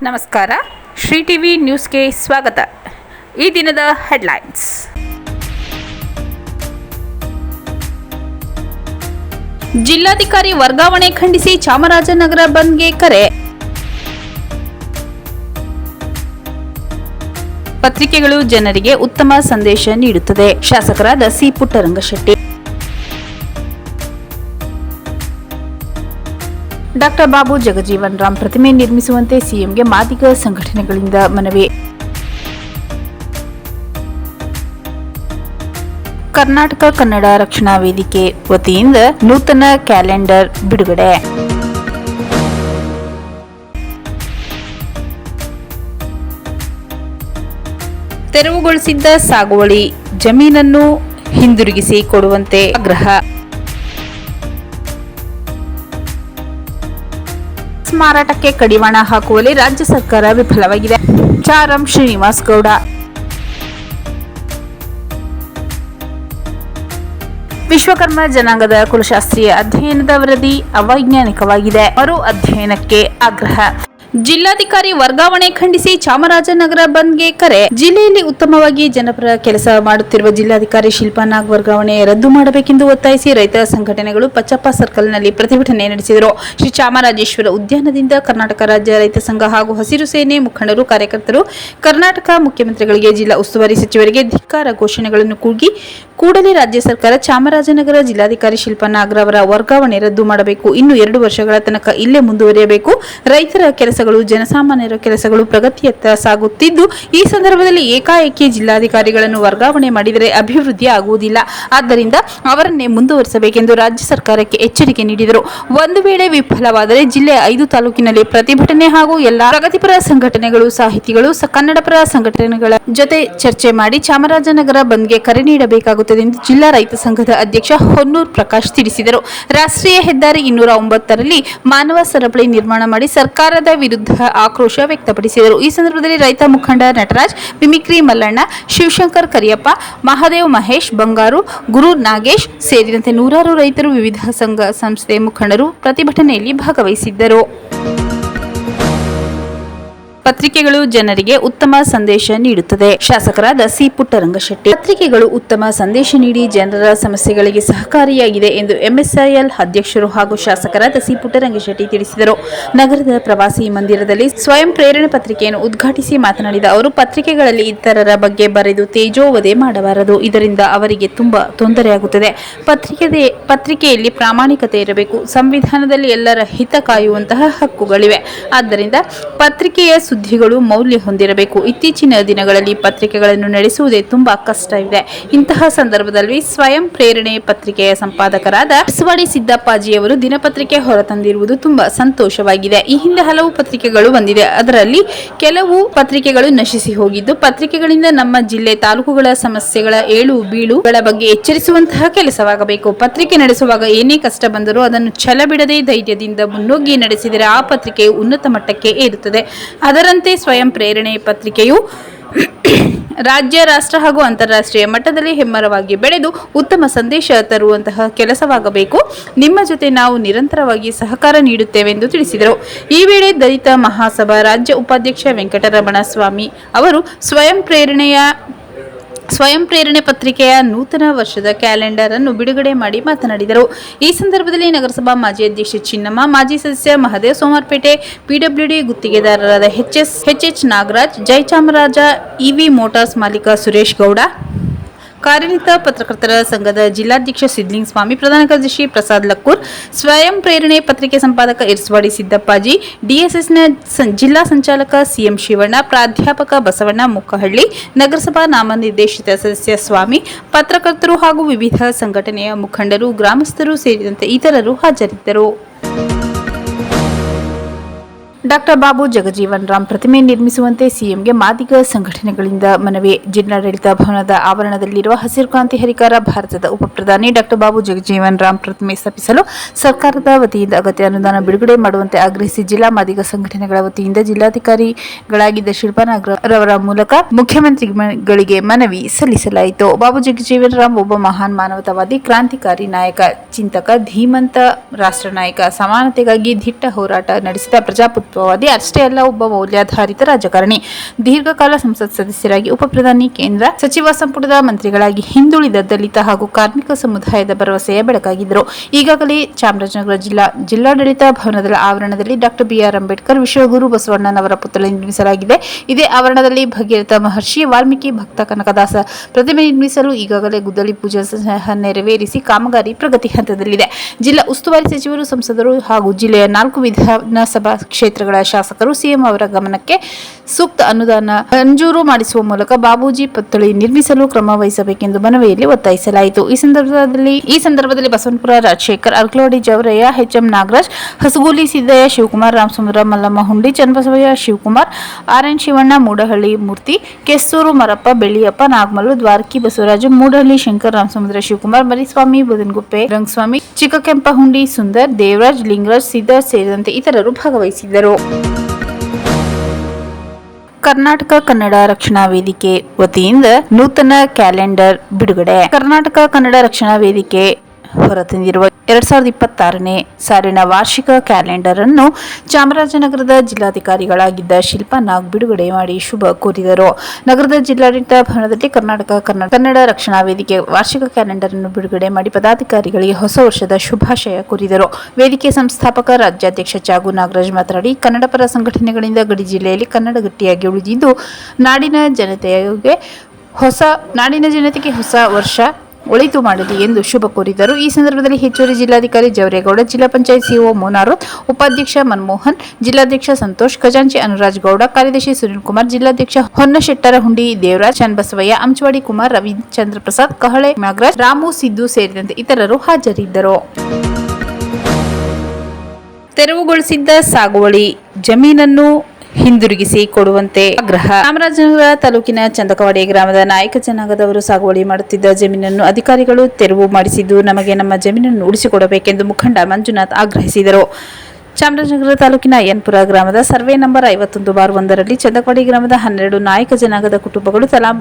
ನಮಸ್ಕಾರ. ಶ್ರೀ ಟಿವಿ ನ್ಯೂಸ್ಗೆ ಸ್ವಾಗತ. ಈ ದಿನದ ಹೆಡ್ಲೈನ್ಸ್. ಜಿಲ್ಲಾಧಿಕಾರಿ ವರ್ಗಾವಣೆ ಖಂಡಿಸಿ ಚಾಮರಾಜನಗರ ಬಂದ್ಗೆ ಕರೆ. ಪತ್ರಿಕೆಗಳು ಜನರಿಗೆ ಉತ್ತಮ ಸಂದೇಶ ನೀಡುತ್ತದೆ. ಶಾಸಕರಾದ ಸಿ ಪುಟ್ಟರಂಗಶೆಟ್ಟಿ. ಡಾಕ್ಟರ್ ಬಾಬು ಜಗಜೀವನ್ ರಾಮ್ ಪ್ರತಿಮೆ ನಿರ್ಮಿಸುವಂತೆ ಸಿಎಂಗೆ ಮಾದಿಗ ಸಂಘಟನೆಗಳಿಂದ ಮನವಿ. ಕರ್ನಾಟಕ ಕನ್ನಡ ರಕ್ಷಣಾ ವೇದಿಕೆ ವತಿಯಿಂದ ನೂತನ ಕ್ಯಾಲೆಂಡರ್ ಬಿಡುಗಡೆ. ತೆರವುಗೊಳಿಸಿದ್ದ ಸಾಗುವಳಿ ಜಮೀನನ್ನು ಹಿಂದಿರುಗಿಸಿ ಕೊಡುವಂತೆ ಆಗ್ರಹ. ಮಾರಾಟಕ್ಕೆ ಕಡಿವಾಣ ಹಾಕುವಲ್ಲಿ ರಾಜ್ಯ ಸರ್ಕಾರ ವಿಫಲವಾಗಿದೆ. ಚಾರಂ ಶ್ರೀನಿವಾಸ್ ಗೌಡ. ವಿಶ್ವಕರ್ಮ ಜನಾಂಗದ ಕುಲಶಾಸ್ತ್ರೀಯ ಅಧ್ಯಯನದ ವರದಿ ಅವೈಜ್ಞಾನಿಕವಾಗಿದೆ. ಮರು ಅಧ್ಯಯನಕ್ಕೆ ಆಗ್ರಹ. ಜಿಲ್ಲಾಧಿಕಾರಿ ವರ್ಗಾವಣೆ ಖಂಡಿಸಿ ಚಾಮರಾಜನಗರ ಬಂದ್ಗೆ ಕರೆ. ಜಿಲ್ಲೆಯಲ್ಲಿ ಉತ್ತಮವಾಗಿ ಜನಪರ ಕೆಲಸ ಮಾಡುತ್ತಿರುವ ಜಿಲ್ಲಾಧಿಕಾರಿ ಶಿಲ್ಪಾ ನಾಗ್ ವರ್ಗಾವಣೆ ರದ್ದು ಮಾಡಬೇಕೆಂದು ಒತ್ತಾಯಿಸಿ ರೈತ ಸಂಘಟನೆಗಳು ಪಚ್ಚಪ್ಪ ಸರ್ಕಲ್ನಲ್ಲಿ ಪ್ರತಿಭಟನೆ ನಡೆಸಿದರು. ಶ್ರೀ ಚಾಮರಾಜೇಶ್ವರ ಉದ್ಯಾನದಿಂದ ಕರ್ನಾಟಕ ರಾಜ್ಯ ರೈತ ಸಂಘ ಹಾಗೂ ಹಸಿರು ಸೇನೆ ಮುಖಂಡರು, ಕಾರ್ಯಕರ್ತರು ಕರ್ನಾಟಕ ಮುಖ್ಯಮಂತ್ರಿಗಳಿಗೆ, ಜಿಲ್ಲಾ ಉಸ್ತುವಾರಿ ಸಚಿವರಿಗೆ ಧಿಕ್ಕಾರ ಘೋಷಣೆಗಳನ್ನು ಕೂಗಿ ಕೂಡಲೇ ರಾಜ್ಯ ಸರ್ಕಾರ ಚಾಮರಾಜನಗರ ಜಿಲ್ಲಾಧಿಕಾರಿ ಶಿಲ್ಪಾ ನಾಗ್ ಅವರ ವರ್ಗಾವಣೆ ರದ್ದು ಮಾಡಬೇಕು. ಇನ್ನು 2 ವರ್ಷಗಳ ತನಕ ಇಲ್ಲೇ ಮುಂದುವರಿಯಬೇಕು. ರೈತರ ಕೆಲಸಗಳು, ಜನಸಾಮಾನ್ಯರ ಕೆಲಸಗಳು ಪ್ರಗತಿಯತ್ತ ಸಾಗುತ್ತಿದ್ದು, ಈ ಸಂದರ್ಭದಲ್ಲಿ ಏಕಾಏಕಿ ಜಿಲ್ಲಾಧಿಕಾರಿಗಳನ್ನು ವರ್ಗಾವಣೆ ಮಾಡಿದರೆ ಅಭಿವೃದ್ಧಿ ಆಗುವುದಿಲ್ಲ. ಆದ್ದರಿಂದ ಅವರನ್ನೇ ಮುಂದುವರಿಸಬೇಕೆಂದು ರಾಜ್ಯ ಸರ್ಕಾರಕ್ಕೆ ಎಚ್ಚರಿಕೆ ನೀಡಿದರು. ಒಂದು ವೇಳೆ ವಿಫಲವಾದರೆ ಜಿಲ್ಲೆಯ 5 ತಾಲೂಕಿನಲ್ಲಿ ಪ್ರತಿಭಟನೆ ಹಾಗೂ ಎಲ್ಲಾ ಪ್ರಗತಿಪರ ಸಂಘಟನೆಗಳು, ಸಾಹಿತಿಗಳು, ಕನ್ನಡಪರ ಸಂಘಟನೆಗಳ ಜೊತೆ ಚರ್ಚೆ ಮಾಡಿ ಚಾಮರಾಜನಗರ ಬಂದ್ಗೆ ಕರೆ ನೀಡಬೇಕಾಗುತ್ತದೆ ಎಂದು ಜಿಲ್ಲಾ ರೈತ ಸಂಘದ ಅಧ್ಯಕ್ಷ ಹೊನ್ನೂರು ಪ್ರಕಾಶ್ ತಿಳಿಸಿದರು. ರಾಷ್ಟ್ರೀಯ ಹೆದ್ದಾರಿ 209ರಲ್ಲಿ ಮಾನವ ಸರಪಳಿ ನಿರ್ಮಾಣ ಮಾಡಿ ಸರ್ಕಾರದ ವಿರುದ್ಧ ಆಕ್ರೋಶ ವ್ಯಕ್ತಪಡಿಸಿದರು. ಈ ಸಂದರ್ಭದಲ್ಲಿ ರೈತ ಮುಖಂಡ ನಟರಾಜ್, ಮಿಮಿಕ್ರಿ ಮಲ್ಲಣ್ಣ, ಶಿವಶಂಕರ್ ಕರಿಯಪ್ಪ, ಮಹಾದೇವ್ ಮಹೇಶ್, ಬಂಗಾರು, ಗುರು ನಾಗೇಶ್ ಸೇರಿದಂತೆ ನೂರಾರು ರೈತರು, ವಿವಿಧ ಸಂಘ ಸಂಸ್ಥೆ ಮುಖಂಡರು ಪ್ರತಿಭಟನೆಯಲ್ಲಿ ಭಾಗವಹಿಸಿದ್ದರು. ಪತ್ರಿಕೆಗಳು ಜನರಿಗೆ ಉತ್ತಮ ಸಂದೇಶ ನೀಡುತ್ತದೆ. ಶಾಸಕರಾದ ಸಿ ಪುಟ್ಟರಂಗಶೆಟ್ಟಿ. ಪತ್ರಿಕೆಗಳು ಉತ್ತಮ ಸಂದೇಶ ನೀಡಿ ಜನರ ಸಮಸ್ಯೆಗಳಿಗೆ ಸಹಕಾರಿಯಾಗಿದೆ ಎಂದು ಎಂಎಸ್ಐಎಲ್ ಅಧ್ಯಕ್ಷರು ಹಾಗೂ ಶಾಸಕರಾದ ಸಿ ಪುಟ್ಟರಂಗಶೆಟ್ಟಿ ತಿಳಿಸಿದರು. ನಗರದ ಪ್ರವಾಸಿ ಮಂದಿರದಲ್ಲಿ ಸ್ವಯಂ ಪ್ರೇರಣೆ ಪತ್ರಿಕೆಯನ್ನು ಉದ್ಘಾಟಿಸಿ ಮಾತನಾಡಿದ ಅವರು, ಪತ್ರಿಕೆಗಳಲ್ಲಿ ಇತರರ ಬಗ್ಗೆ ಬರೆದು ತೇಜೋವಧೆ ಮಾಡಬಾರದು. ಇದರಿಂದ ಅವರಿಗೆ ತುಂಬಾ ತೊಂದರೆಯಾಗುತ್ತದೆ. ಪತ್ರಿಕೆಯಲ್ಲಿ ಪ್ರಾಮಾಣಿಕತೆ ಇರಬೇಕು. ಸಂವಿಧಾನದಲ್ಲಿ ಎಲ್ಲರ ಹಿತ ಕಾಯುವಂತಹ ಹಕ್ಕುಗಳಿವೆ. ಆದ್ದರಿಂದ ಪತ್ರಿಕೆಯ ಸುದ್ದಿಗಳು ಮೌಲ್ಯ ಹೊಂದಿರಬೇಕು. ಇತ್ತೀಚಿನ ದಿನಗಳಲ್ಲಿ ಪತ್ರಿಕೆಗಳನ್ನು ನಡೆಸುವುದೇ ತುಂಬಾ ಕಷ್ಟ ಇದೆ. ಇಂತಹ ಸಂದರ್ಭದಲ್ಲಿ ಸ್ವಯಂ ಪ್ರೇರಣೆ ಪತ್ರಿಕೆಯ ಸಂಪಾದಕರಾದ ಬಸವಾಡಿ ಸಿದ್ದಪ್ಪಾಜಿಯವರು ದಿನಪತ್ರಿಕೆ ಹೊರತಂದಿರುವುದು ತುಂಬಾ ಸಂತೋಷವಾಗಿದೆ. ಈ ಹಿಂದೆ ಹಲವು ಪತ್ರಿಕೆಗಳು ಬಂದಿದೆ. ಅದರಲ್ಲಿ ಕೆಲವು ಪತ್ರಿಕೆಗಳು ನಶಿಸಿ ಹೋಗಿದ್ದು, ಪತ್ರಿಕೆಗಳಿಂದ ನಮ್ಮ ಜಿಲ್ಲೆ, ತಾಲೂಕುಗಳ ಸಮಸ್ಯೆಗಳ ಏಳು ಬೀಳುಗಳ ಬಗ್ಗೆ ಎಚ್ಚರಿಸುವಂತಹ ಕೆಲಸವಾಗಬೇಕು. ಪತ್ರಿಕೆ ನಡೆಸುವಾಗ ಏನೇ ಕಷ್ಟ ಬಂದರೂ ಅದನ್ನು ಛಲ ಬಿಡದೆ ಧೈರ್ಯದಿಂದ ಮುನ್ನುಗ್ಗಿ ನಡೆಸಿದರೆ ಆ ಪತ್ರಿಕೆಯು ಉನ್ನತ ಮಟ್ಟಕ್ಕೆ ಏರುತ್ತದೆ. ಅದರಂತೆ ಸ್ವಯಂ ಪ್ರೇರಣೆ ಪತ್ರಿಕೆಯು ರಾಜ್ಯ, ರಾಷ್ಟ್ರ ಹಾಗೂ ಅಂತಾರಾಷ್ಟ್ರೀಯ ಮಟ್ಟದಲ್ಲಿ ಹೆಮ್ಮರವಾಗಿ ಬೆಳೆದು ಉತ್ತಮ ಸಂದೇಶ ತರುವಂತಹ ಕೆಲಸವಾಗಬೇಕು. ನಿಮ್ಮ ಜೊತೆ ನಾವು ನಿರಂತರವಾಗಿ ಸಹಕಾರ ನೀಡುತ್ತೇವೆ ಎಂದು ತಿಳಿಸಿದರು. ಈ ವೇಳೆ ದಲಿತ ಮಹಾಸಭಾ ರಾಜ್ಯ ಉಪಾಧ್ಯಕ್ಷ ವೆಂಕಟರಮಣ ಸ್ವಾಮಿ ಅವರು ಸ್ವಯಂ ಪ್ರೇರಣೆ ಪತ್ರಿಕೆಯ ನೂತನ ವರ್ಷದ ಕ್ಯಾಲೆಂಡರ್ ಅನ್ನು ಬಿಡುಗಡೆ ಮಾಡಿ ಮಾತನಾಡಿದರು. ಈ ಸಂದರ್ಭದಲ್ಲಿ ನಗರಸಭಾ ಮಾಜಿ ಅಧ್ಯಕ್ಷೆ ಚಿನ್ನಮ್ಮ, ಮಾಜಿ ಸದಸ್ಯ ಮಹದೇವ್ ಸೋಮವಾರಪೇಟೆ, ಪಿಡಬ್ಲ್ಯೂಡಿ ಗುತ್ತಿಗೆದಾರರಾದ H Nagaraj, Jayachamaraja, EV Motors ಮಾಲೀಕ ಸುರೇಶ್ ಗೌಡ, ಕಾರ್ಯನಿರತ ಪತ್ರಕರ್ತರ ಸಂಘದ ಜಿಲ್ಲಾಧ್ಯಕ್ಷ ಸಿದ್ಲಿಂಗ್ ಸ್ವಾಮಿ, ಪ್ರಧಾನ ಕಾರ್ಯದರ್ಶಿ ಪ್ರಸಾದ್ ಲಕ್ಕೂರ್, ಸ್ವಯಂ ಪ್ರೇರಣೆ ಪತ್ರಿಕೆ ಸಂಪಾದಕ ಇರ್ಸ್ವಾಡಿ ಸಿದ್ದಪ್ಪಾಜಿ, ಡಿಎಸ್ಎಸ್ನ ಜಿಲ್ಲಾ ಸಂಚಾಲಕ ಸಿಎಂ ಶಿವಣ್ಣ, ಪ್ರಾಧ್ಯಾಪಕ ಬಸವಣ್ಣ ಮುಕ್ಕಹಳ್ಳಿ, ನಗರಸಭಾ ನಾಮನಿರ್ದೇಶಿತ ಸದಸ್ಯ ಸ್ವಾಮಿ, ಪತ್ರಕರ್ತರು ಹಾಗೂ ವಿವಿಧ ಸಂಘಟನೆಯ ಮುಖಂಡರು, ಗ್ರಾಮಸ್ಥರು ಸೇರಿದಂತೆ ಇತರರು ಹಾಜರಿದ್ದರು. ಡಾಕ್ಟರ್ ಬಾಬು ಜಗಜೀವನ್ ರಾಮ್ ಪ್ರತಿಮೆ ನಿರ್ಮಿಸುವಂತೆ ಸಿಎಂಗೆ ಮಾದಿಗ ಸಂಘಟನೆಗಳಿಂದ ಮನವಿ. ಜಿಲ್ಲಾಡಳಿತ ಭವನದ ಆವರಣದಲ್ಲಿರುವ ಹಸಿರು ಕ್ರಾಂತಿ ಹರಿಕಾರ ಭಾರತದ ಉಪಪ್ರಧಾನಿ ಡಾಕ್ಟರ್ ಬಾಬು ಜಗಜೀವನ್ ರಾಮ್ ಪ್ರತಿಮೆ ಸ್ಥಾಪಿಸಲು ಸರ್ಕಾರದ ವತಿಯಿಂದ ಅಗತ್ಯ ಅನುದಾನ ಬಿಡುಗಡೆ ಮಾಡುವಂತೆ ಆಗ್ರಹಿಸಿ ಜಿಲ್ಲಾ ಮಾದಿಗ ಸಂಘಟನೆಗಳ ವತಿಯಿಂದ ಜಿಲ್ಲಾಧಿಕಾರಿಗಳಾಗಿದ್ದ ಶಿಲ್ಪಾ ನಾಗ್ ರವರ ಮೂಲಕ ಮುಖ್ಯಮಂತ್ರಿಗಳಿಗೆ ಮನವಿ ಸಲ್ಲಿಸಲಾಯಿತು. ಬಾಬು ಜಗಜೀವನ್ ರಾಮ್ ಒಬ್ಬ ಮಹಾನ್ ಮಾನವತಾವಾದಿ, ಕ್ರಾಂತಿಕಾರಿ ನಾಯಕ, ಚಿಂತಕ, ಧೀಮಂತ ರಾಷ್ಟ್ರ ನಾಯಕ, ಸಮಾನತೆಗಾಗಿ ದಿಟ್ಟ ಹೋರಾಟ ನಡೆಸಿದ ಪ್ರಜಾಪುತ್ರ ಪ್ರಜಾಪ್ರಭುತ್ವವಾದಿ, ಅಷ್ಟೇ ಅಲ್ಲ ಒಬ್ಬ ಮೌಲ್ಯಾಧಾರಿತ ರಾಜಕಾರಣಿ. ದೀರ್ಘಕಾಲ ಸಂಸತ್ ಸದಸ್ಯರಾಗಿ, ಉಪ ಪ್ರಧಾನಿ, ಕೇಂದ್ರ ಸಚಿವ ಸಂಪುಟದ ಮಂತ್ರಿಗಳಾಗಿ ಹಿಂದುಳಿದ, ದಲಿತ ಹಾಗೂ ಕಾರ್ಮಿಕ ಸಮುದಾಯದ ಭರವಸೆಯ ಬೆಳಕಾಗಿದ್ದರು. ಈಗಾಗಲೇ ಚಾಮರಾಜನಗರ ಜಿಲ್ಲಾಡಳಿತ ಭವನದ ಆವರಣದಲ್ಲಿ ಡಾಕ್ಟರ್ BR ಅಂಬೇಡ್ಕರ್ ವಿಶ್ವಗುರು ಬಸವಣ್ಣನವರ ಪುತ್ಥಳಿ ನಿರ್ಮಿಸಲಾಗಿದೆ. ಇದೇ ಆವರಣದಲ್ಲಿ ಭಗೀರಥ ಮಹರ್ಷಿ, ವಾಲ್ಮೀಕಿ, ಭಕ್ತ ಕನಕದಾಸ ಪ್ರತಿಮೆ ನಿರ್ಮಿಸಲು ಈಗಾಗಲೇ ಗುದ್ದಲಿ ಪೂಜೆ ನೆರವೇರಿಸಿ ಕಾಮಗಾರಿ ಪ್ರಗತಿ ಹಂತದಲ್ಲಿದೆ. ಜಿಲ್ಲಾ ಉಸ್ತುವಾರಿ ಸಚಿವರು, ಸಂಸದರು ಹಾಗೂ ಜಿಲ್ಲೆಯ 4 ವಿಧಾನಸಭಾ ಕ್ಷೇತ್ರಗಳ ಶಾಸಕರು ಸಿಎಂ ಅವರ ಗಮನಕ್ಕೆ ಸೂಕ್ತ ಅನುದಾನ ಮಂಜೂರು ಮಾಡಿಸುವ ಮೂಲಕ ಬಾಬೂಜಿ ಪುತ್ಥಳಿ ನಿರ್ಮಿಸಲು ಕ್ರಮ ವಹಿಸಬೇಕೆಂದು ಮನವಿಯಲ್ಲಿ ಒತ್ತಾಯಿಸಲಾಯಿತು. ಈ ಸಂದರ್ಭದಲ್ಲಿ ಬಸವನಪುರ ರಾಜಶೇಖರ್, ಅರ್ಕಲವಾಡಿ ಜವರಯ್ಯ, HM ನಾಗರಾಜ್, ಹಸಗೂಲಿ ಸಿದ್ದಯ್ಯ, ಶಿವಕುಮಾರ್, ರಾಮಸುಂದರ, ಮಲ್ಲಮ್ಮ ಹುಂಡಿ, ಚನ್ನಬಸವಯ್ಯ, ಶಿವಕುಮಾರ್, RN ಶಿವಣ್ಣ, ಮೂಡಹಳ್ಳಿ ಮೂರ್ತಿ, ಕೆಸ್ತೂರು ಮರಪ್ಪ, ಬೆಳ್ಳಿಯಪ್ಪ, ನಾಗಮಲ್ಲು, ದ್ವಾರಕಿ ಬಸವರಾಜು, ಮೂಡಹಳ್ಳಿ ಶಂಕರ್, ರಾಮಸಮುದ್ರ ಶಿವಕುಮಾರ್, ಮರಿಸ್ವಾಮಿ, ಬದನಗುಪ್ಪೆ ರಂಗಸ್ವಾಮಿ, ಚಿಕ್ಕಕೆಂಪಹುಂಡಿ ಸುಂದರ್, ದೇವರಾಜ್, ಲಿಂಗರಾಜ್, ಸಿದ್ದರ್ ಸೇರಿದಂತೆ ಇತರರು ಭಾಗವಹಿಸಿದ್ದರು. ಕರ್ನಾಟಕ ಕನ್ನಡ ರಕ್ಷಣಾ ವೇದಿಕೆ ವತಿಯಿಂದ ನೂತನ ಕ್ಯಾಲೆಂಡರ್ ಬಿಡುಗಡೆ. ಕರ್ನಾಟಕ ಕನ್ನಡ ರಕ್ಷಣಾ ವೇದಿಕೆ ಹೊರತಂದಿರುವ 2026ನೇ ಸಾಲಿನ ವಾರ್ಷಿಕ ಕ್ಯಾಲೆಂಡರ್ ಅನ್ನು ಚಾಮರಾಜನಗರದ ಜಿಲ್ಲಾಧಿಕಾರಿಗಳಾಗಿದ್ದ ಶಿಲ್ಪಾ ನಾಗ್ ಬಿಡುಗಡೆ ಮಾಡಿ ಶುಭ ಕೋರಿದರು. ನಗರದ ಜಿಲ್ಲಾಡಳಿತ ಭವನದಲ್ಲಿ ಕರ್ನಾಟಕ ಕನ್ನಡ ರಕ್ಷಣಾ ವೇದಿಕೆ ವಾರ್ಷಿಕ ಕ್ಯಾಲೆಂಡರ್ ಅನ್ನು ಬಿಡುಗಡೆ ಮಾಡಿ ಪದಾಧಿಕಾರಿಗಳಿಗೆ ಹೊಸ ವರ್ಷದ ಶುಭಾಶಯ ಕೋರಿದರು. ವೇದಿಕೆ ಸಂಸ್ಥಾಪಕ ರಾಜ್ಯಾಧ್ಯಕ್ಷ ಚಾಗು ನಾಗರಾಜ್ ಮಾತನಾಡಿ, ಕನ್ನಡ ಪರ ಸಂಘಟನೆಗಳಿಂದ ಗಡಿ ಜಿಲ್ಲೆಯಲ್ಲಿ ಕನ್ನಡ ಗಟ್ಟಿಯಾಗಿ ಉಳಿದಿದ್ದು ನಾಡಿನ ಜನತೆಗೆ ಹೊಸ ವರ್ಷ ಒಳಿತು ಮಾಡಲಿ ಎಂದು ಶುಭ ಕೋರಿದರು. ಈ ಸಂದರ್ಭದಲ್ಲಿ ಹೆಚ್ಚುವರಿ ಜಿಲ್ಲಾಧಿಕಾರಿ ಜವರೇಗೌಡ, ಜಿಲ್ಲಾ ಪಂಚಾಯತ್ ಸಿಇಒ ಮೋನಾರೋತ್, ಉಪಾಧ್ಯಕ್ಷ ಮನಮೋಹನ್, ಜಿಲ್ಲಾಧ್ಯಕ್ಷ ಸಂತೋಷ್, ಖಜಾಂಚಿ ಅನುರಾಜ್ ಗೌಡ, ಕಾರ್ಯದರ್ಶಿ ಸುನಿಲ್ ಕುಮಾರ್, ಜಿಲ್ಲಾಧ್ಯಕ್ಷ ಹೊನ್ನಶೆಟ್ಟರಹುಂಡಿ ದೇವರಾಜ್, ಚನ್ನಬಸವಯ್ಯ, ಅಂಚವಾಡಿ ಕುಮಾರ್, ರವಿಚಂದ್ರ ಪ್ರಸಾದ್, ಕಹಳೆ ನಾಗರಾಜ್, ರಾಮು, ಸಿದ್ದು ಸೇರಿದಂತೆ ಇತರರು ಹಾಜರಿದ್ದರು. ತೆರವುಗೊಳಿಸಿದ್ದ ಸಾಗುವಳಿ ಜಮೀನನ್ನು ಹಿಂದಿರುಗಿಸಿ ಕೊಡುವಂತೆ ಆಗ್ರಹ. ಚಾಮರಾಜನಗರ ತಾಲೂಕಿನ ಚಂದಕವಾಡಿ ಗ್ರಾಮದ ನಾಯಕ ಜನಾಂಗದವರು ಸಾಗುವಳಿ ಮಾಡುತ್ತಿದ್ದ ಜಮೀನನ್ನು ಅಧಿಕಾರಿಗಳು ತೆರವು ಮಾಡಿಸಿದ್ದು, ನಮಗೆ ನಮ್ಮ ಜಮೀನನ್ನು ಉಳಿಸಿಕೊಡಬೇಕೆಂದು ಮುಖಂಡ ಮಂಜುನಾಥ್ ಆಗ್ರಹಿಸಿದರು. ಚಾಮರಾಜನಗರ ತಾಲೂಕಿನ ಅಯ್ಯನಪುರ ಗ್ರಾಮದ ಸರ್ವೆ ನಂಬರ್ 51/1ರಲ್ಲಿ ಚಂದಕವಾಡಿ ಗ್ರಾಮದ 12 ನಾಯಕ ಜನಾಂಗದ ಕುಟುಂಬಗಳು ತಲಾ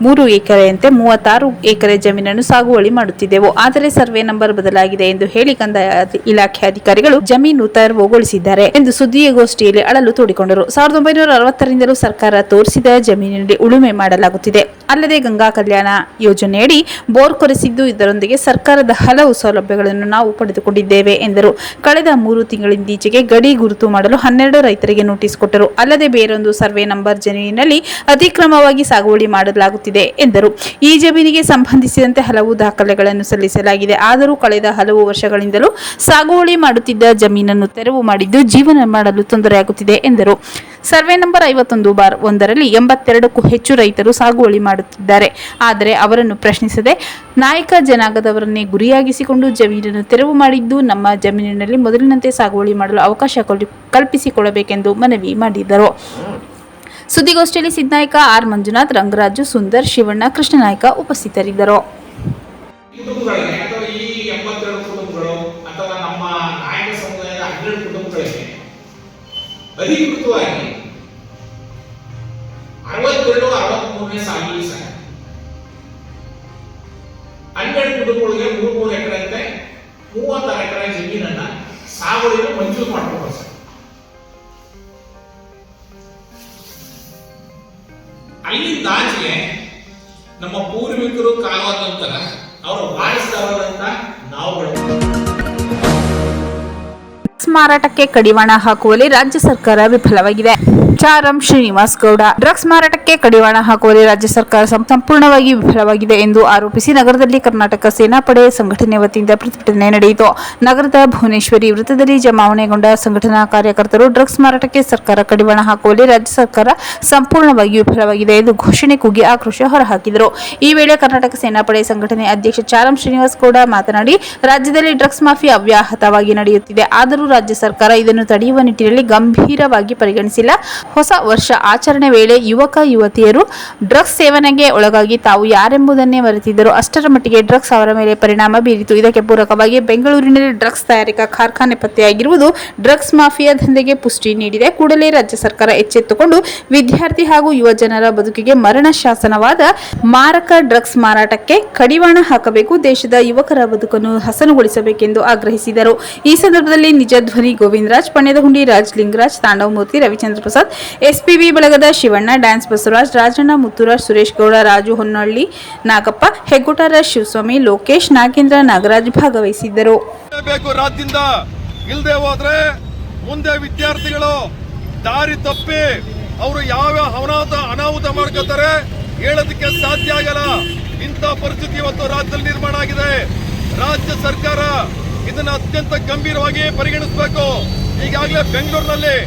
3 ಎಕರೆಯಂತೆ 36 ಎಕರೆ ಜಮೀನನ್ನು ಸಾಗುವಳಿ ಮಾಡುತ್ತಿದ್ದೆವು. ಆದರೆ ಸರ್ವೆ ನಂಬರ್ ಬದಲಾಗಿದೆ ಎಂದು ಹೇಳಿ ಕಂದಾಯ ಇಲಾಖೆ ಅಧಿಕಾರಿಗಳು ಜಮೀನು ತೆರವುಗೊಳಿಸಿದ್ದಾರೆ ಎಂದು ಸುದ್ದಿಗೋಷ್ಠಿಯಲ್ಲಿ ಅಳಲು ತೋಡಿಕೊಂಡರು. 1960ರಿಂದಲೂ ಸರ್ಕಾರ ತೋರಿಸಿದ ಜಮೀನಿನಲ್ಲಿ ಉಳುಮೆ ಮಾಡಲಾಗುತ್ತಿದೆ. ಅಲ್ಲದೆ ಗಂಗಾ ಕಲ್ಯಾಣ ಯೋಜನೆಯಡಿ ಬೋರ್ ಕೊರೆಸಿದ್ದು, ಇದರೊಂದಿಗೆ ಸರ್ಕಾರದ ಹಲವು ಸೌಲಭ್ಯಗಳನ್ನು ನಾವು ಪಡೆದುಕೊಂಡಿದ್ದೇವೆ ಎಂದರು. ಕಳೆದ 3 ತಿಂಗಳಿಂದೀಚೆಗೆ ಗಡಿ ಗುರುತು ಮಾಡಲು 12 ರೈತರಿಗೆ ನೋಟಿಸ್ ಕೊಟ್ಟರು. ಅಲ್ಲದೆ ಬೇರೊಂದು ಸರ್ವೆ ನಂಬರ್ ಜಮೀನಿನಲ್ಲಿ ಅತಿಕ್ರಮವಾಗಿ ಸಾಗುವಳಿ ಮಾಡಲಾಗುತ್ತಿದೆ ಎಂದರು. ಈ ಜಮೀನಿಗೆ ಸಂಬಂಧಿಸಿದಂತೆ ಹಲವು ದಾಖಲೆಗಳನ್ನು ಸಲ್ಲಿಸಲಾಗಿದೆ. ಆದರೂ ಕಳೆದ ಹಲವು ವರ್ಷಗಳಿಂದಲೂ ಸಾಗುವಳಿ ಮಾಡುತ್ತಿದ್ದ ಜಮೀನನ್ನು ತೆರವು ಮಾಡಿದ್ದು ಜೀವನ ಮಾಡಲು ತೊಂದರೆಯಾಗುತ್ತಿದೆ ಎಂದರು. ಸರ್ವೆ ನಂಬರ್ 51/1ರಲ್ಲಿ 82ಕ್ಕೂ ಹೆಚ್ಚು ರೈತರು ಸಾಗುವಳಿ ಮಾಡುತ್ತಿದ್ದಾರೆ. ಆದರೆ ಅವರನ್ನು ಪ್ರಶ್ನಿಸದೆ ನಾಯಕ ಜನಾಂಗದವರನ್ನೇ ಗುರಿಯಾಗಿಸಿಕೊಂಡು ಜಮೀನನ್ನು ತೆರವು ಮಾಡಿದ್ದು, ನಮ್ಮ ಜಮೀನಿನಲ್ಲಿ ಮೊದಲಿನಂತೆ ಸಾಗುವಳಿ ಮಾಡಲು ಅವಕಾಶ ಕಲ್ಪಿಸಿಕೊಡಬೇಕೆಂದು ಮನವಿ ಮಾಡಿದರು. ಸುದ್ದಿಗೋಷ್ಠಿಯಲ್ಲಿ ಸಿದ್ದನಾಯ್ಕ, ಆರ್ ಮಂಜುನಾಥ್, ರಂಗರಾಜು, ಸುಂದರ್, ಶಿವಣ್ಣ, ಕೃಷ್ಣನಾಯ್ಕ ಉಪಸ್ಥಿತರಿದ್ದರು. ಅಧಿಕೃತವಾಗಿ 62-63ನೇ ಸಾಲಿನಲ್ಲಿ 12 ಕುಟುಂಬಗಳಿಗೆ 3 ಎಕರೆಯಂತೆ 36 ಎಕರೆ ಜಮೀನನ್ನ ಸಾಗುವಳಿಗೆ ಮಂಜೂರು ಮಾಡಿಕೊಡ್ತಾರೆ ಸರ್. ಅಲ್ಲಿಂದಾಚೆಗೆ ನಮ್ಮ ಪೂರ್ವಿಕರು ಕಾಲವಾದ ನಂತರ ಅವರ ವಾರಸುದಾರರನ್ನ ನಾವುಗಳು ಮಾರಾಟಕ್ಕೆ ಕಡಿವಾಣ ಹಾಕುವಲ್ಲಿ ರಾಜ್ಯ ಸರ್ಕಾರ ವಿಫಲವಾಗಿದೆ. ಚಾರಂ ಶ್ರೀನಿವಾಸ್ ಗೌಡ. ಡ್ರಗ್ಸ್ ಮಾರಾಟಕ್ಕೆ ಕಡಿವಾಣ ಹಾಕುವಲ್ಲಿ ರಾಜ್ಯ ಸರ್ಕಾರ ಸಂಪೂರ್ಣವಾಗಿ ವಿಫಲವಾಗಿದೆ ಎಂದು ಆರೋಪಿಸಿ ನಗರದಲ್ಲಿ ಕರ್ನಾಟಕ ಸೇನಾಪಡೆ ಸಂಘಟನೆ ವತಿಯಿಂದ ಪ್ರತಿಭಟನೆ ನಡೆಯಿತು. ನಗರದ ಭುವನೇಶ್ವರಿ ವೃತ್ತದಲ್ಲಿ ಜಮಾವಣೆಗೊಂಡ ಸಂಘಟನಾ ಕಾರ್ಯಕರ್ತರು ಡ್ರಗ್ಸ್ ಮಾರಾಟಕ್ಕೆ ಸರ್ಕಾರ ಕಡಿವಾಣ ಹಾಕುವಲ್ಲಿ ರಾಜ್ಯ ಸರ್ಕಾರ ಸಂಪೂರ್ಣವಾಗಿ ವಿಫಲವಾಗಿದೆ ಎಂದು ಘೋಷಣೆ ಕೂಗಿ ಆಕ್ರೋಶ ಹೊರಹಾಕಿದರು. ಈ ವೇಳೆ ಕರ್ನಾಟಕ ಸೇನಾಪಡೆ ಸಂಘಟನೆ ಅಧ್ಯಕ್ಷ ಚಾರಂ ಶ್ರೀನಿವಾಸ್ ಗೌಡ ಮಾತನಾಡಿ, ರಾಜ್ಯದಲ್ಲಿ ಡ್ರಗ್ಸ್ ಮಾಫಿಯಾ ಅವ್ಯಾಹತವಾಗಿ ನಡೆಯುತ್ತಿದೆ. ಆದರೂ ರಾಜ್ಯ ಸರ್ಕಾರ ಇದನ್ನು ತಡೆಯುವ ನಿಟ್ಟಿನಲ್ಲಿ ಗಂಭೀರವಾಗಿ ಪರಿಗಣಿಸಿಲ್ಲ. ಹೊಸ ವರ್ಷ ಆಚರಣೆ ವೇಳೆ ಯುವಕ ಯುವತಿಯರು ಡ್ರಗ್ಸ್ ಸೇವನೆಗೆ ಒಳಗಾಗಿ ತಾವು ಯಾರೆಂಬುದನ್ನೇ ಮರೆತಿದ್ದರು. ಅಷ್ಟರ ಮಟ್ಟಿಗೆ ಡ್ರಗ್ಸ್ ಅವರ ಮೇಲೆ ಪರಿಣಾಮ ಬೀರಿತು. ಇದಕ್ಕೆ ಪೂರಕವಾಗಿ ಬೆಂಗಳೂರಿನಲ್ಲಿ ಡ್ರಗ್ಸ್ ತಯಾರಿಕಾ ಕಾರ್ಖಾನೆ ಪತ್ತೆಯಾಗಿರುವುದು ಡ್ರಗ್ಸ್ ಮಾಫಿಯಾ ದಂಧೆಗೆ ಪುಷ್ಟಿ ನೀಡಿದೆ. ಕೂಡಲೇ ರಾಜ್ಯ ಸರ್ಕಾರ ಎಚ್ಚೆತ್ತುಕೊಂಡು ವಿದ್ಯಾರ್ಥಿ ಹಾಗೂ ಯುವ ಜನರ ಬದುಕಿಗೆ ಮರಣ ಶಾಸನವಾದ ಮಾರಕ ಡ್ರಗ್ಸ್ ಮಾರಾಟಕ್ಕೆ ಕಡಿವಾಣ ಹಾಕಬೇಕು, ದೇಶದ ಯುವಕರ ಬದುಕನ್ನು ಹಸನುಗೊಳಿಸಬೇಕೆಂದು ಆಗ್ರಹಿಸಿದರು. ಈ ಸಂದರ್ಭದಲ್ಲಿ ನಿಜ ಧ್ವನಿ ಗೋವಿಂದರಾಜ್, ಪಣ್ಯದಹುಂಡಿ ರಾಜ್, ಲಿಂಗರಾಜ್, ತಾಂಡವ ಮೂರ್ತಿ, ರವಿಚಂದ್ರ ಪ್ರಸಾದ್, ಎಸ್ಪಿಬಿ ಬಳಗದ ಶಿವಣ್ಣ, ಡ್ಯಾನ್ಸ್ ಬಸವರಾಜ್, ರಾಜಣ್ಣ, ಮುತ್ತುರಾಜ್, ಸುರೇಶ್ ಗೌಡ, ರಾಜು ಹೊನ್ನಳ್ಳಿ, ನಾಗಪ್ಪ, ಹೆಗ್ಗುಟಾರ ಶಿವಸ್ವಾಮಿ, ಲೋಕೇಶ್, ನಾಗೇಂದ್ರ, ನಾಗರಾಜ್ ಭಾಗವಹಿಸಿದ್ದರು. ರಾಜ್ಯದಿಂದ ಇಲ್ಲದೆ ಹೋದ್ರೆ ಮುಂದೆ ವಿದ್ಯಾರ್ಥಿಗಳು ದಾರಿ ತಪ್ಪಿ ಅವರು ಯಾವ ಅನಾಹುತ ಮಾಡ್ಕೋತಾರೆ ಹೇಳೋದಕ್ಕೆ ಸಾಧ್ಯ ಆಗಲ್ಲ. ಇಂಥ ಪರಿಸ್ಥಿತಿ ಇವತ್ತು ರಾಜ್ಯದಲ್ಲಿ ನಿರ್ಮಾಣ ಆಗಿದೆ. ರಾಜ್ಯ ಸರ್ಕಾರ ಇದನ್ನು ಅತ್ಯಂತ ಗಂಭೀರವಾಗಿ ಪರಿಗಣಿಸಬೇಕು. ಈಗಾಗಲೇ ಬೆಂಗಳೂರಿನಲ್ಲಿ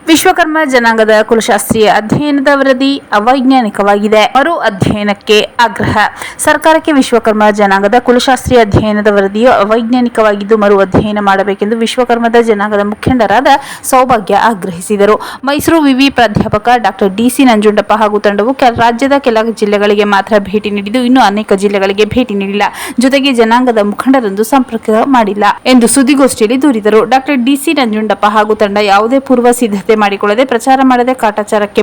ವಿಶ್ವಕರ್ಮ ಜನಾಂಗದ ಕುಲಶಾಸ್ತ್ರೀಯ ಅಧ್ಯಯನದ ವರದಿ ಅವೈಜ್ಞಾನಿಕವಾಗಿದೆ. ಮರು ಅಧ್ಯಯನಕ್ಕೆ ಆಗ್ರಹ. ಸರ್ಕಾರಕ್ಕೆ ವಿಶ್ವಕರ್ಮ ಜನಾಂಗದ ಕುಲಶಾಸ್ತ್ರೀಯ ಅಧ್ಯಯನದ ವರದಿಯು ಅವೈಜ್ಞಾನಿಕವಾಗಿದ್ದು ಮರು ಅಧ್ಯಯನ ಮಾಡಬೇಕೆಂದು ವಿಶ್ವಕರ್ಮದ ಜನಾಂಗದ ಮುಖಂಡರಾದ ಸೌಭಾಗ್ಯ ಆಗ್ರಹಿಸಿದರು. ಮೈಸೂರು ವಿವಿ ಪ್ರಾಧ್ಯಾಪಕ ಡಾಕ್ಟರ್ ಡಿಸಿ ನಂಜುಂಡಪ್ಪ ಹಾಗೂ ತಂಡವು ರಾಜ್ಯದ ಕೆಲ ಜಿಲ್ಲೆಗಳಿಗೆ ಮಾತ್ರ ಭೇಟಿ ನೀಡಿದ್ದು ಇನ್ನೂ ಅನೇಕ ಜಿಲ್ಲೆಗಳಿಗೆ ಭೇಟಿ ನೀಡಿಲ್ಲ, ಜೊತೆಗೆ ಜನಾಂಗದ ಮುಖಂಡರನ್ನು ಸಂಪರ್ಕ ಮಾಡಿಲ್ಲ ಎಂದು ಸುದ್ದಿಗೋಷ್ಠಿಯಲ್ಲಿ ದೂರಿದರು. ಡಾಕ್ಟರ್ ಡಿಸಿ ನಂಜುಂಡಪ್ಪ ಹಾಗೂ ತಂಡ ಯಾವುದೇ ಪೂರ್ವ ಸಿದ್ಧತೆ ಮಾಡಿಕೊಳ್ಳದೆ ಪ್ರಚಾರ ಮಾಡದೆ ಕಾಟಾಚಾರಕ್ಕೆ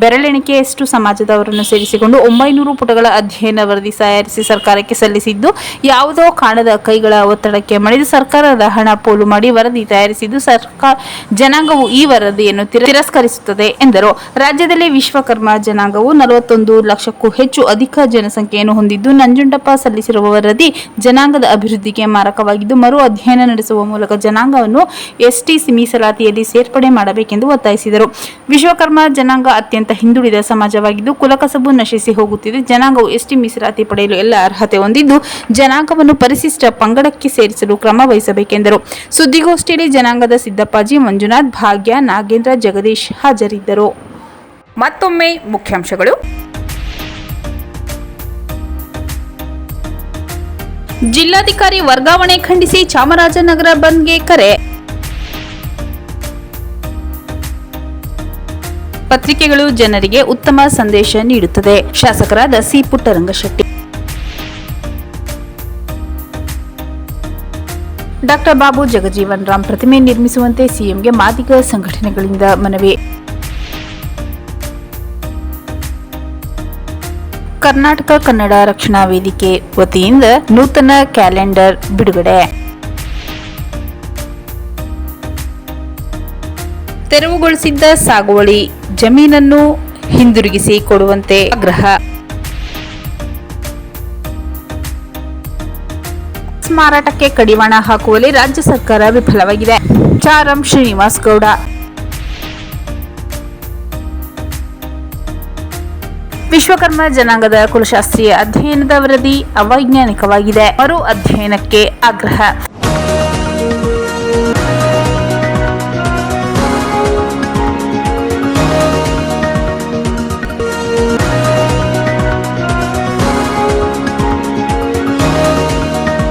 ಬೆರಳೆಣಿಕೆಯಷ್ಟು ಸಮಾಜದವರನ್ನು ಸೇರಿಸಿಕೊಂಡು 900 ಪುಟಗಳ ಅಧ್ಯಯನ ವರದಿ ತಯಾರಿಸಿ ಸರ್ಕಾರಕ್ಕೆ ಸಲ್ಲಿಸಿದ್ದು ಯಾವುದೋ ಕಾಣದ ಕೈಗಳ ಒತ್ತಡಕ್ಕೆ ಮಣಿದು ಸರ್ಕಾರದ ಹಣ ಪೋಲು ಮಾಡಿ ವರದಿ ತಯಾರಿಸಿದ್ದು ಜನಾಂಗವು ಈ ವರದಿಯನ್ನು ತಿರಸ್ಕರಿಸುತ್ತದೆ ಎಂದರು. ರಾಜ್ಯದಲ್ಲಿ ವಿಶ್ವಕರ್ಮ ಜನಾಂಗವು 41 ಲಕ್ಷಕ್ಕೂ ಅಧಿಕ ಜನಸಂಖ್ಯೆಯನ್ನು ಹೊಂದಿದ್ದು ನಂಜುಂಡಪ್ಪ ಸಲ್ಲಿಸಿರುವ ವರದಿ ಜನಾಂಗದ ಅಭಿವೃದ್ಧಿಗೆ ಮಾರಕವಾಗಿದ್ದು ಮರು ಅಧ್ಯಯನ ನಡೆಸುವ ಮೂಲಕ ಜನಾಂಗವನ್ನು ಎಸ್ಟಿ ಮೀಸಲಾತಿಯಲ್ಲಿ ಸೇರ್ಪಡೆ ಮಾಡಬೇಕೆಂದು ಒತ್ತಾಯಿಸಿದರು. ವಿಶ್ವಕರ್ಮ ಜನಾಂಗ ಅತ್ಯಂತ ಹಿಂದುಳಿದ ಸಮಾಜವಾಗಿದ್ದು ಕುಲಕಸಬು ನಶಿಸಿ ಹೋಗುತ್ತಿದೆ. ಜನಾಂಗವು ಎಸ್ಟಿ ಮೀಸಲಾತಿ ಪಡೆಯಲು ಎಲ್ಲ ಅರ್ಹತೆ ಹೊಂದಿದ್ದು ಜನಾಂಗವನ್ನು ಪರಿಶಿಷ್ಟ ಪಂಗಡಕ್ಕೆ ಸೇರಿಸಲು ಕ್ರಮ ವಹಿಸಬೇಕೆಂದರು. ಸುದ್ದಿಗೋಷ್ಠಿಯಲ್ಲಿ ಜನಾಂಗದ ಸಿದ್ದಪ್ಪಾಜಿ, ಮಂಜುನಾಥ್, ಭಾಗ್ಯ, ನಾಗೇಂದ್ರ, ಜಗದೀಶ್ ಹಾಜರಿದ್ದರು. ಮತ್ತೊಮ್ಮೆ ಮುಖ್ಯಾಂಶಗಳು. ಜಿಲ್ಲಾಧಿಕಾರಿ ವರ್ಗಾವಣೆ ಖಂಡಿಸಿ ಚಾಮರಾಜನಗರ ಬಂದ್ಗೆ ಕರೆ. ಪತ್ರಿಕೆಗಳು ಜನರಿಗೆ ಉತ್ತಮ ಸಂದೇಶ ನೀಡುತ್ತದೆ. ಶಾಸಕರಾದ ಸಿ. ಪುಟ್ಟರಂಗಶೆಟ್ಟಿ. ಡಾಕ್ಟರ್ ಬಾಬು ಜಗಜೀವನ್ ರಾಮ್ ಪ್ರತಿಮೆ ನಿರ್ಮಿಸುವಂತೆ ಸಿಎಂಗೆ ಮಾದಿಗ ಸಂಘಟನೆಗಳಿಂದ ಮನವಿ. ಕರ್ನಾಟಕ ಕನ್ನಡ ರಕ್ಷಣಾ ವೇದಿಕೆ ವತಿಯಿಂದ ನೂತನ ಕ್ಯಾಲೆಂಡರ್ ಬಿಡುಗಡೆ. ತೆರವುಗೊಳಿಸಿದ್ದ ಸಾಗುವಳಿ ಜಮೀನನ್ನು ಹಿಂದಿರುಗಿಸಿ ಕೊಡುವಂತೆ ಆಗ್ರಹ. ಮಾರಾಟಕ್ಕೆ ಕಡಿವಾಣ ಹಾಕುವಲ್ಲಿ ರಾಜ್ಯ ಸರ್ಕಾರ ವಿಫಲವಾಗಿದೆ. ಚಾರಂ ಶ್ರೀನಿವಾಸ್ ಗೌಡ. ವಿಶ್ವಕರ್ಮ ಜನಾಂಗದ ಕುಲಶಾಸ್ತ್ರೀಯ ಅಧ್ಯಯನದ ವರದಿ ಅವೈಜ್ಞಾನಿಕವಾಗಿದೆ. ಮರು ಅಧ್ಯಯನಕ್ಕೆ ಆಗ್ರಹ.